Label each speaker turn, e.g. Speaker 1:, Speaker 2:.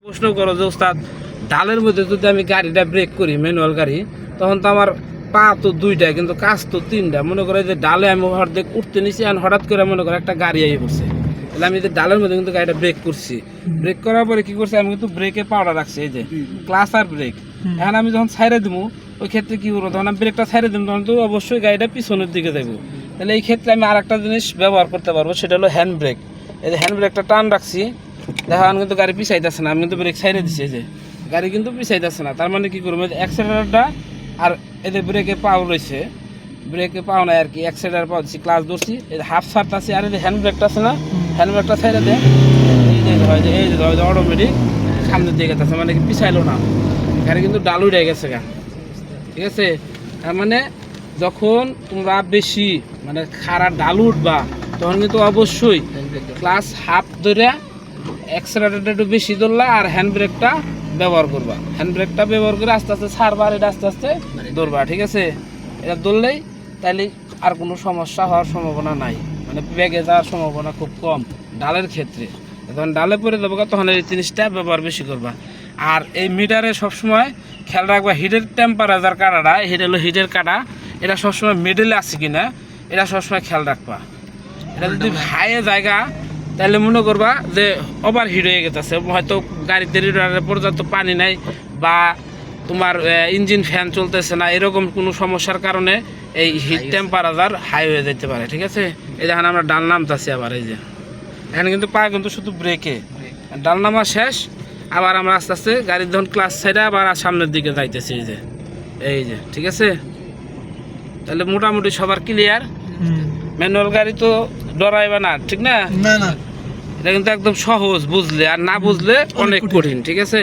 Speaker 1: প্রশ্ন করো যে ওস্তাদ ডালের মধ্যে যদি আমি গাড়িটা ব্রেক করি ম্যানুয়াল গাড়ি তখন তো আমার পা তো দুইটা কিন্তু কাজ তো তিনটা। মনে করে যে ডালে আমি হঠাৎ উঠতে নিছি আর হঠাৎ করে মনে করে একটা গাড়ি আইয়ে পড়ছে, তাহলে আমি যে ডালের মধ্যে কিন্তু গাড়িটা ব্রেক করছি। ব্রেক করার পরে কি করছি আমি কিন্তু ব্রেকে পাউডার রাখছি, এই যে ক্লাস আর ব্রেক। এখন আমি যখন ছাইড়ে দিব ওই ক্ষেত্রে কি করবো, তখন আমি ব্রেকটা ছাইড়ে দিব তখন তো অবশ্যই গাড়িটা পিছনের দিকে যাবো। তাহলে এই ক্ষেত্রে আমি আর একটা জিনিস ব্যবহার করতে পারবো, সেটা হলো হ্যান্ড ব্রেক। এই যে হ্যান্ড ব্রেকটা টান রাখছি, দেখো আমি কিন্তু গাড়ি পিছাইতেছে না, আমি কিন্তু ব্রেক ছাইড়ে দিচ্ছি, এই যে গাড়ি কিন্তু পিছাইতেছে না। তার মানে কি করবো, অ্যাক্সেলারেটরটা আর এদের ব্রেকে পাও রয়েছে, ব্রেকে পাও নাই আর কি, অ্যাক্সেলারেটর পাও দিচ্ছি, ক্লাস ধরছি, এই হাফ সার্ট আছে আর এই যে হ্যান্ড ব্রেকটা আছে না, হ্যান্ড ব্রেকটা ছাইড়ে দেয়, এই যে অটোমেটিক সামনের দিকে আছে, মানে কি পিছাইলো না, গাড়ি কিন্তু ডাল উঠে গেছে গা। ঠিক আছে, তার মানে যখন তোমরা বেশি মানে খারাপ ডাল উঠবা তখন কিন্তু অবশ্যই ক্লাস হাফ ধরে অ্যাক্সেলারেটরটা একটু বেশি ধরলা আর হ্যান্ড ব্রেকটা ব্যবহার করবা। হ্যান্ড ব্রেকটা ব্যবহার করে আস্তে আস্তে ছাড়বা আর এটা আস্তে আস্তে ধরবা। ঠিক আছে, এটা ধরলেই তাইলে আর কোনো সমস্যা হওয়ার সম্ভাবনা নাই, মানে বেগে যাওয়ার সম্ভাবনা খুব কম ডালের ক্ষেত্রে। যখন ডালে পরে দেবো তখন এই জিনিসটা ব্যবহার বেশি করবা। আর এই মিটারে সবসময় খেয়াল রাখবা হিটের টেম্পারেচার কাটাটা, এটা হলো হিটের কাটা, এটা সবসময় মিডলে আছে কিনা এটা সবসময় খেয়াল রাখবা। এটা যদি হাইয়ে জায়গা তাহলে মনে করবা যে ওভার হিট হয়ে গেছে, হয়তো গাড়িতে পর্যাপ্ত পানি নাই বা তোমার ইঞ্জিন ফ্যান চলতেছে না, এরকম কোনো সমস্যার কারণে এই হিট টেম্পারেচার হাই হয়ে যেতে পারে। ঠিক আছে, এই দেখেন আমরা ডাল নামতেছি আবার, এই যে এখানে কিন্তু পা কিন্তু শুধু ব্রেকে, ডাল নামা শেষ, আবার আমরা আস্তে আস্তে গাড়ির যখন ক্লাস সাইডে আবার সামনের দিকে যাইতেছি, এই যে ঠিক আছে। তাহলে মোটামুটি সবার ক্লিয়ার। ম্যানুয়াল গাড়ি তো ডরাইবা না, ঠিক না? এটা কিন্তু একদম সহজ বুঝলে, আর না বুঝলে অনেক কঠিন। ঠিক আছে।